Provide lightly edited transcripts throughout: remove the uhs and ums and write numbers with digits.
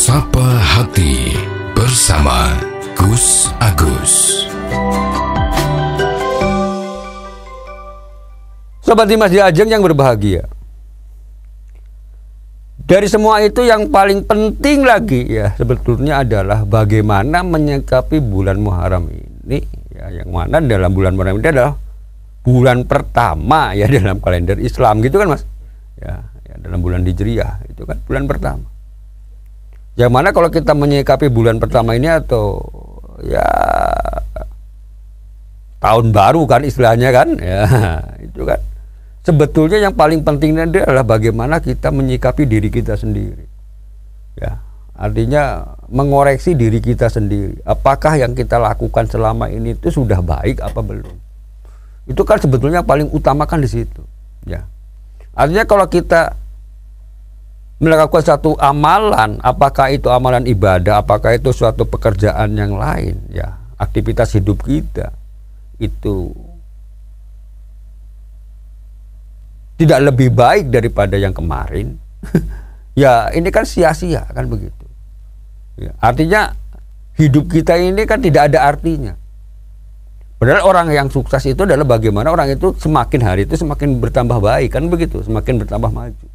Sapa Hati bersama Gus Agus. Sobat Dimas Diajeng yang berbahagia, dari semua itu yang paling penting lagi ya sebetulnya adalah bagaimana menyikapi bulan Muharram ini ya, yang mana dalam bulan Muharram ini adalah bulan pertama ya dalam kalender Islam gitu kan Mas ya, dalam bulan Hijriah itu kan bulan pertama. Yang mana kalau kita menyikapi bulan pertama ini atau ya tahun baru kan istilahnya kan ya itu kan sebetulnya yang paling pentingnya adalah bagaimana kita menyikapi diri kita sendiri ya, artinya mengoreksi diri kita sendiri, apakah yang kita lakukan selama ini itu sudah baik apa belum. Itu kan sebetulnya paling utama kan di situ ya. Artinya kalau kita melakukan satu amalan, apakah itu amalan ibadah, apakah itu suatu pekerjaan yang lain ya, aktivitas hidup kita itu tidak lebih baik daripada yang kemarin ya ini kan sia-sia kan begitu ya, artinya hidup kita ini kan tidak ada artinya. Padahal orang yang sukses itu adalah bagaimana orang itu semakin hari itu semakin bertambah baik kan begitu, semakin bertambah maju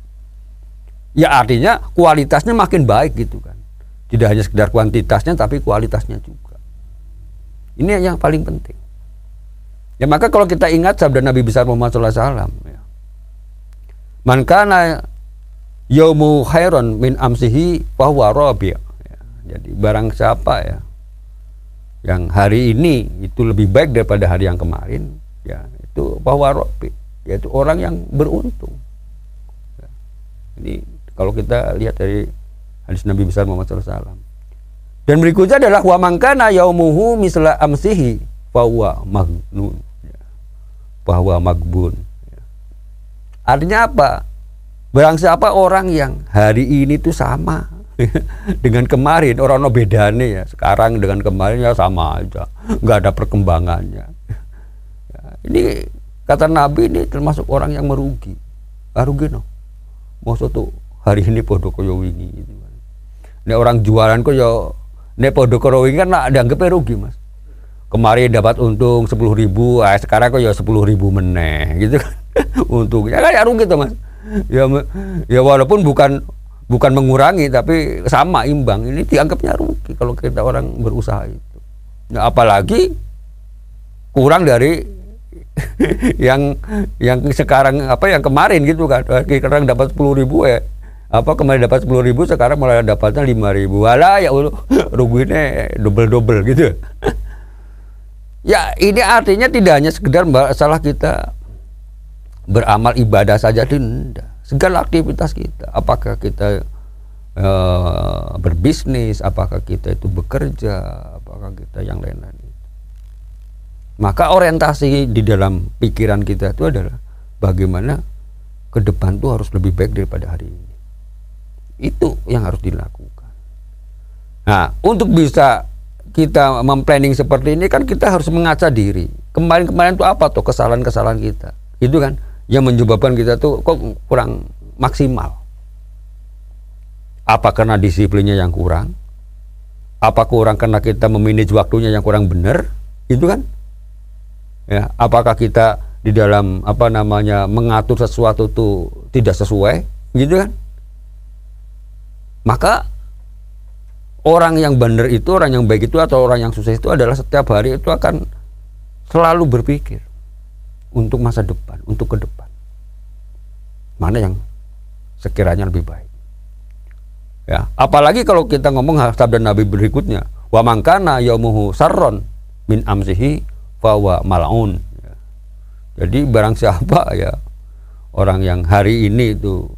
ya, artinya kualitasnya makin baik gitu kan, tidak hanya sekedar kuantitasnya tapi kualitasnya juga. Ini yang paling penting ya. Maka kalau kita ingat sabda Nabi besar Muhammad SAW ya, man kana yaumu khairon min amsihi fahuwa rabi'. Jadi barang siapa ya yang hari ini itu lebih baik daripada hari yang kemarin ya, itu fahuwa rabi', yaitu orang yang beruntung ya. Ini kalau kita lihat dari hadis Nabi besar Muhammad SAW. Dan berikutnya adalah wa man kana yaumuhu misla amsihi fahuwa maghnun ya, fahuwa magbun ya. Artinya apa? Barang siapa orang yang hari ini tuh sama dengan kemarin, orang no bedane ya, sekarang dengan kemarin ya sama aja, nggak ada perkembangannya ya, ini kata Nabi ini termasuk orang yang merugi. Rugi no, maksud tuh hari ini podo koyo wingi gitu kan. Nek orang jualan koyo nek podo koyo wingi kan dianggapnya rugi Mas. Kemarin dapat untung 10.000, sekarang koyo 10.000 meneh gitu kan. Untungnya kan ya rugi tuh Mas. Ya walaupun bukan mengurangi tapi sama imbang, ini dianggapnya rugi kalau kita orang berusaha itu. Nah, apalagi kurang dari yang sekarang yang kemarin gitu kan. Sekarang dapat 10.000 ya. Kemarin dapat 10.000 sekarang malah dapatnya 5.000. Walah ya Allah, ruginya double gitu. Ya ini artinya tidak hanya sekedar masalah kita beramal ibadah saja, tidak. Segala aktivitas kita, apakah kita berbisnis, apakah kita itu bekerja, apakah kita yang lain-lain. Maka orientasi di dalam pikiran kita itu adalah bagaimana ke depan itu harus lebih baik daripada hari ini. Itu yang harus dilakukan. Nah, untuk bisa kita memplanning seperti ini kan kita harus mengaca diri. Kemarin itu apa tuh kesalahan-kesalahan kita? Itu kan yang menyebabkan kita tuh kok kurang maksimal. Apa karena disiplinnya yang kurang? Apa kurang karena kita memanage waktunya yang kurang benar? Itu kan? Ya, apakah kita di dalam mengatur sesuatu tuh tidak sesuai? Gitu kan? Maka orang yang benar itu, orang yang baik itu atau orang yang sukses itu adalah setiap hari itu akan selalu berpikir untuk masa depan, untuk ke depan. Mana yang sekiranya lebih baik. Ya, apalagi kalau kita ngomong sabda Nabi berikutnya, wa man kana yaumuhu sarron min amsihi fa huwa mal'un. Ya. Jadi barang siapa ya orang yang hari ini itu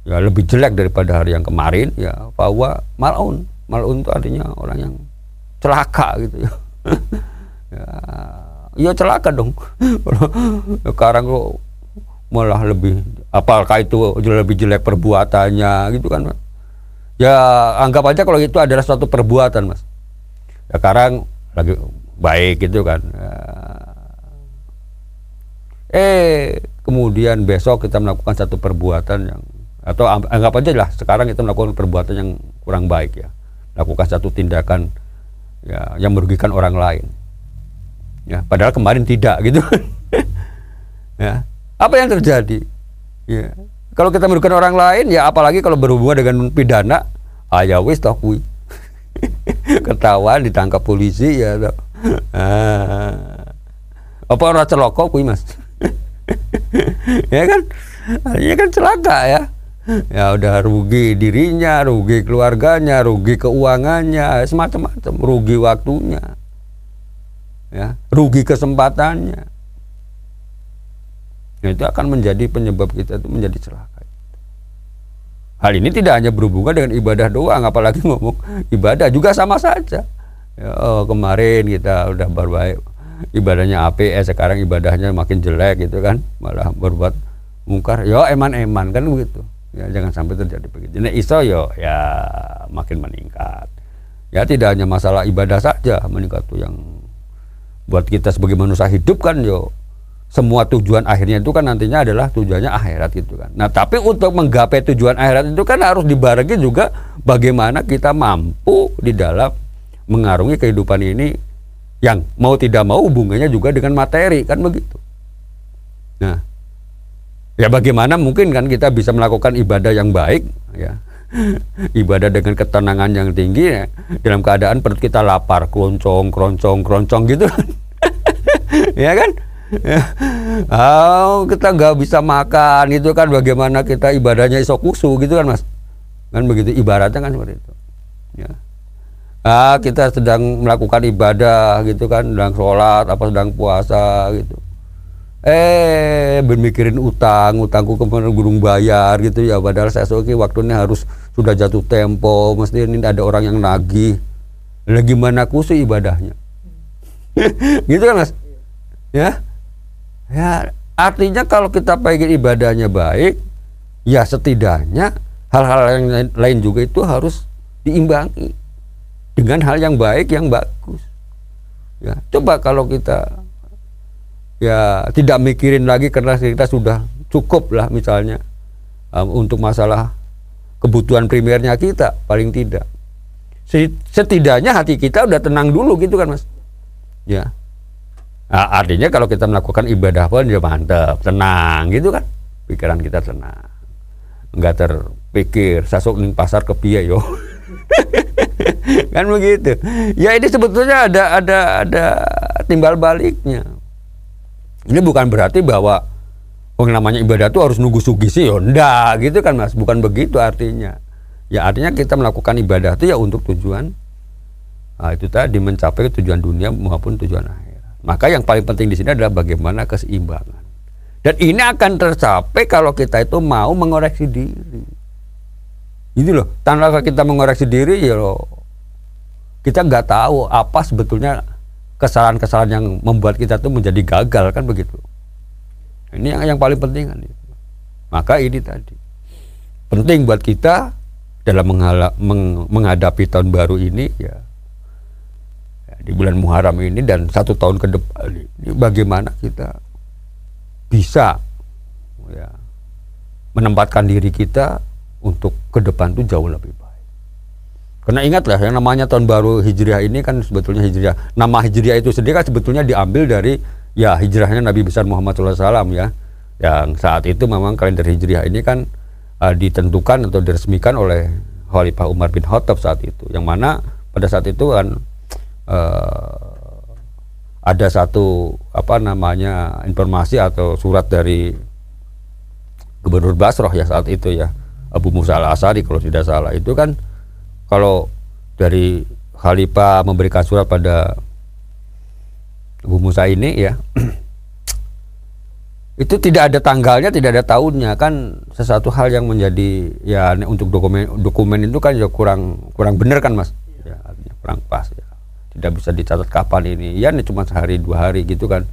ya lebih jelek daripada hari yang kemarin ya bahwa mal'un. Mal'un itu artinya orang yang celaka gitu ya. Ya celaka dong. Sekarang kok malah lebih, apakah itu lebih jelek perbuatannya gitu kan. Ya anggap aja kalau itu adalah suatu perbuatan Mas. Ya, sekarang lagi baik gitu kan. Kemudian besok kita melakukan satu perbuatan yang, atau anggap aja lah sekarang kita melakukan perbuatan yang kurang baik ya, lakukan satu tindakan ya yang merugikan orang lain. Ya, padahal kemarin tidak gitu. Ya, apa yang terjadi? Ya, kalau kita merugikan orang lain, ya apalagi kalau berhubungan dengan pidana, ya wis toh kuwi. Ketahuan ditangkap polisi ya toh. Apa orang celoko kuwi Mas? Ya kan? Artinya kan celaka ya. Ya udah rugi dirinya, rugi keluarganya, rugi keuangannya, semacam-macam, rugi waktunya. Ya, rugi kesempatannya. Nah, itu akan menjadi penyebab kita itu menjadi celaka. Hal ini tidak hanya berhubungan dengan ibadah doang, apalagi ngomong ibadah juga sama saja. Ya, kemarin kita udah berbaik, ibadahnya APS, sekarang ibadahnya makin jelek gitu kan, malah berbuat mungkar. Ya eman-eman kan begitu. Ya, jangan sampai terjadi begitu. Nah, iso yo ya makin meningkat. Ya tidak hanya masalah ibadah saja meningkat tuh, yang buat kita sebagai manusia hidup kan yo semua tujuan akhirnya itu kan nantinya adalah tujuannya akhirat gitu kan. Nah, tapi untuk menggapai tujuan akhirat itu kan harus dibarengi juga bagaimana kita mampu di dalam mengarungi kehidupan ini yang mau tidak mau hubungannya juga dengan materi kan begitu. Nah, ya bagaimana mungkin kan kita bisa melakukan ibadah yang baik ya. Ibadah dengan ketenangan yang tinggi ya, dalam keadaan perut kita lapar, keroncong gitu kan. Ya kan? Ya. Kita nggak bisa makan itu kan, bagaimana kita ibadahnya iso kusu gitu kan Mas. Kan begitu ibaratnya kan seperti itu. Ya. Kita sedang melakukan ibadah gitu kan, sedang sholat, apa sedang puasa gitu. Bermikirin utangku kemana gurung bayar gitu ya, padahal saya waktunya harus sudah jatuh tempo, mesti ini ada orang yang nagih. Lah gimana kusu ibadahnya? Gitu kan Mas? Ya. Ya, artinya kalau kita pengen ibadahnya baik, ya setidaknya hal-hal yang lain juga itu harus diimbangi dengan hal yang baik, yang bagus. Ya, coba kalau kita ya tidak mikirin lagi karena kita sudah cukup lah misalnya untuk masalah kebutuhan primernya kita, paling tidak setidaknya hati kita udah tenang dulu gitu kan Mas. Ya. Artinya kalau kita melakukan ibadah pun ya mantap, tenang gitu kan, pikiran kita tenang, nggak terpikir sasuk ning pasar kepiye yo. Kan begitu. Ya ini sebetulnya ada timbal baliknya. Ini bukan berarti bahwa namanya ibadah itu harus nunggu sugisi ya ndak gitu kan Mas, bukan begitu artinya. Ya artinya kita melakukan ibadah itu ya untuk tujuan itu tadi, mencapai tujuan dunia maupun tujuan akhirat. Maka yang paling penting di sini adalah bagaimana keseimbangan. Dan ini akan tercapai kalau kita itu mau mengoreksi diri. Gitu loh, tanpa kita mengoreksi diri ya loh, kita nggak tahu apa sebetulnya kesalahan-kesalahan yang membuat kita tuh menjadi gagal kan begitu. Ini yang paling penting kan itu. Maka ini tadi penting buat kita dalam menghadapi tahun baru ini ya, di bulan Muharram ini dan 1 tahun ke depan ini, bagaimana kita bisa ya menempatkan diri kita untuk ke depan itu jauh lebih baik. Karena ingatlah yang namanya tahun baru Hijriah ini kan sebetulnya Hijriah, nama Hijriah itu sendiri kan sebetulnya diambil dari ya hijrahnya Nabi besar Muhammad SAW ya, yang saat itu memang kalender Hijriah ini kan ditentukan atau diresmikan oleh Khalifah Umar bin Khattab saat itu, yang mana pada saat itu kan ada satu informasi atau surat dari Gubernur Basrah ya saat itu ya, Abu Musa al-Asy'ari kalau tidak salah, itu kan kalau dari Khalifah memberikan surat pada Abu Musa ini ya itu tidak ada tanggalnya, tidak ada tahunnya, kan sesuatu hal yang menjadi ya untuk dokumen itu kan ya kurang benar kan Mas ya, artinya kurang pas ya, tidak bisa dicatat kapan ini ya, ini cuma sehari 2 hari gitu kan.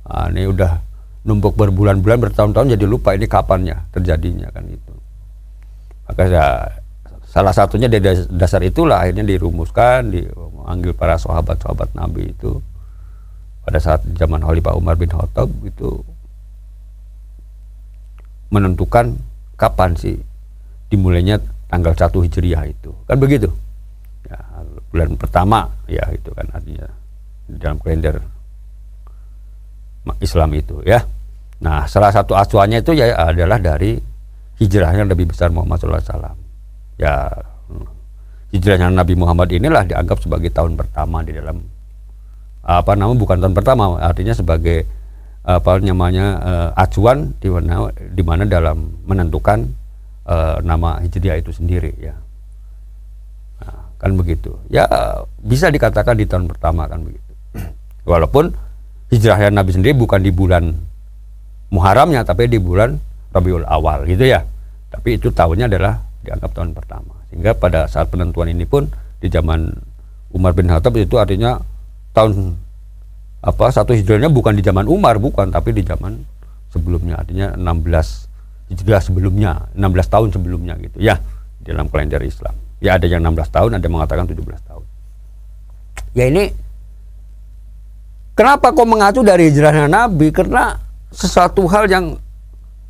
Ini udah numpuk berbulan-bulan bertahun-tahun jadi lupa ini kapannya terjadinya kan itu. Maka ya, salah satunya dari dasar itulah akhirnya dirumuskan, dipanggil para sahabat-sahabat Nabi itu pada saat zaman Khalifah Umar bin Khattab itu menentukan kapan sih dimulainya tanggal 1 Hijriah itu. Kan begitu. Ya, bulan pertama ya itu kan artinya dalam kalender Islam itu ya. Nah, salah satu acuannya itu ya adalah dari hijrahnya Nabi besar Muhammad SAW. Ya, hijrahnya Nabi Muhammad inilah dianggap sebagai tahun pertama di dalam bukan tahun pertama, artinya sebagai acuan di mana dalam menentukan nama hijriah itu sendiri ya. Nah, kan begitu. Ya, bisa dikatakan di tahun pertama kan begitu. Walaupun hijrahnya Nabi sendiri bukan di bulan Muharramnya, tapi di bulan Rabiul Awal gitu ya. Tapi itu tahunnya adalah dianggap tahun pertama. Sehingga pada saat penentuan ini pun di zaman Umar bin Khattab itu artinya tahun 1 Hijriahnya bukan di zaman Umar, bukan, tapi di zaman sebelumnya, artinya 16 Hijriah sebelumnya, 16 tahun sebelumnya gitu ya dalam kalender Islam. Ya ada yang 16 tahun, ada yang mengatakan 17 tahun. Ya ini kenapa kok mengacu dari hijrahnya Nabi? Karena sesuatu hal yang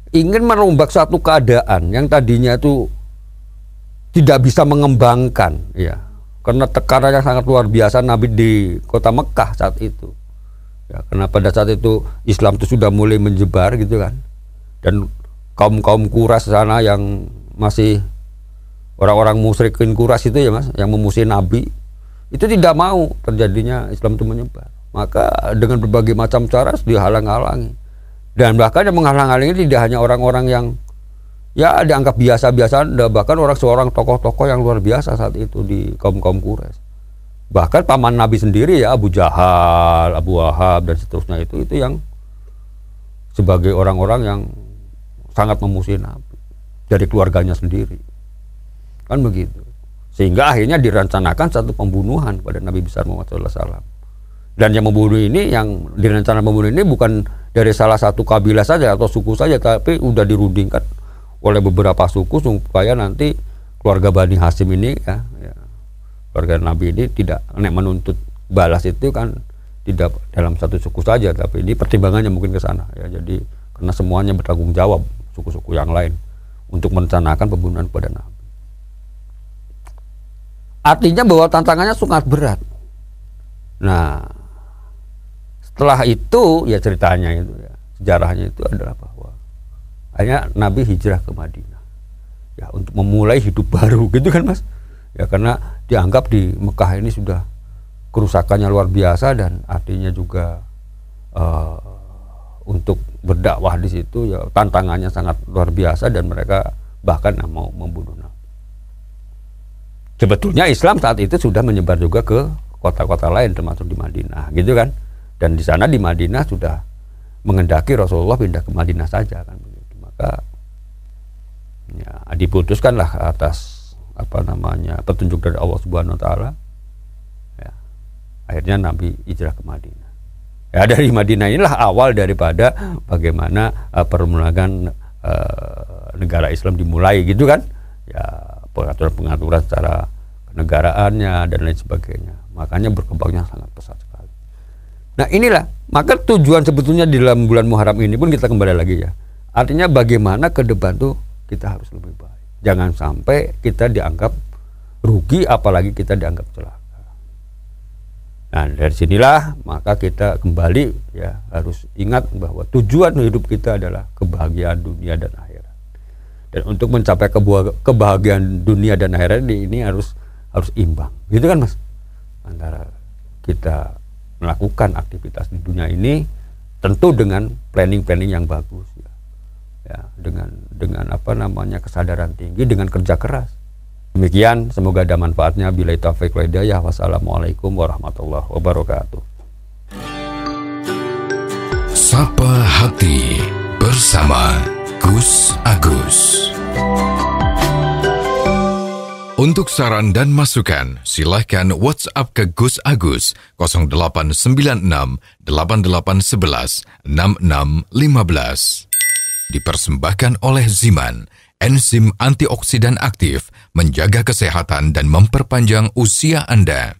ingin merombak suatu keadaan yang tadinya itu tidak bisa mengembangkan ya, karena tekanan yang sangat luar biasa Nabi di kota Mekah saat itu ya, karena pada saat itu Islam itu sudah mulai menyebar gitu kan, dan kaum Quraisy sana yang masih orang-orang musyrikin Quraisy itu ya Mas, yang memusuhi Nabi itu tidak mau terjadinya Islam itu menyebar, maka dengan berbagai macam cara dihalang-halangi. Dan bahkan yang menghalang-halangi tidak hanya orang-orang yang ya dianggap biasa-biasa, bahkan seorang tokoh-tokoh yang luar biasa saat itu di kaum Quraisy. Bahkan paman Nabi sendiri ya, Abu Jahal, Abu Wahab dan seterusnya itu yang sebagai orang-orang yang sangat memusuhi Nabi dari keluarganya sendiri. Kan begitu. Sehingga akhirnya direncanakan satu pembunuhan pada Nabi besar Muhammad SAW. Dan yang membunuh ini, yang direncanakan membunuh ini bukan dari salah satu kabilah saja atau suku saja, tapi udah dirundingkan oleh beberapa suku supaya nanti keluarga Bani Hashim ini ya, keluarga Nabi ini tidak menuntut balas itu kan tidak dalam satu suku saja, tapi ini pertimbangannya mungkin ke sana ya. Jadi karena semuanya bertanggung jawab suku-suku yang lain untuk merencanakan pembunuhan kepada Nabi. Artinya bahwa tantangannya sangat berat. Nah, setelah itu ya ceritanya itu ya, sejarahnya itu adalah bahwa hanya Nabi hijrah ke Madinah ya untuk memulai hidup baru gitu kan Mas ya, karena dianggap di Mekah ini sudah kerusakannya luar biasa, dan artinya juga untuk berdakwah di situ ya tantangannya sangat luar biasa, dan mereka bahkan mau membunuh Nabi. Sebetulnya Islam saat itu sudah menyebar juga ke kota-kota lain termasuk di Madinah gitu kan. Dan di sana di Madinah sudah mengendaki Rasulullah pindah ke Madinah saja kan begitu. Maka ya diputuskanlah atas petunjuk dari Allah Subhanahu wa taala. Ya, akhirnya Nabi hijrah ke Madinah. Ya, dari Madinah inilah awal daripada bagaimana permulaan negara Islam dimulai gitu kan. Ya, pengaturan-pengaturan secara kenegaraannya dan lain sebagainya. Makanya berkembangnya sangat pesat sekali. Nah inilah, maka tujuan sebetulnya di dalam bulan Muharram ini pun kita kembali lagi ya. Artinya bagaimana ke depan tuh kita harus lebih baik. Jangan sampai kita dianggap rugi, apalagi kita dianggap celaka. Nah dari sinilah maka kita kembali ya harus ingat bahwa tujuan hidup kita adalah kebahagiaan dunia dan akhirat. Dan untuk mencapai kebahagiaan dunia dan akhirat ini harus imbang. Gitu kan Mas? Antara kita melakukan aktivitas di dunia ini tentu dengan planning yang bagus ya, dengan kesadaran tinggi, dengan kerja keras. Demikian, semoga ada manfaatnya. Billahi taufiq wal hidayah. Wassalamualaikum warahmatullahi wabarakatuh. Sapa Hati bersama Gus Agus. Untuk saran dan masukan, silahkan WhatsApp ke Gus Agus 0896 8811 6615. Dipersembahkan oleh Ziman, enzim antioksidan aktif, menjaga kesehatan dan memperpanjang usia Anda.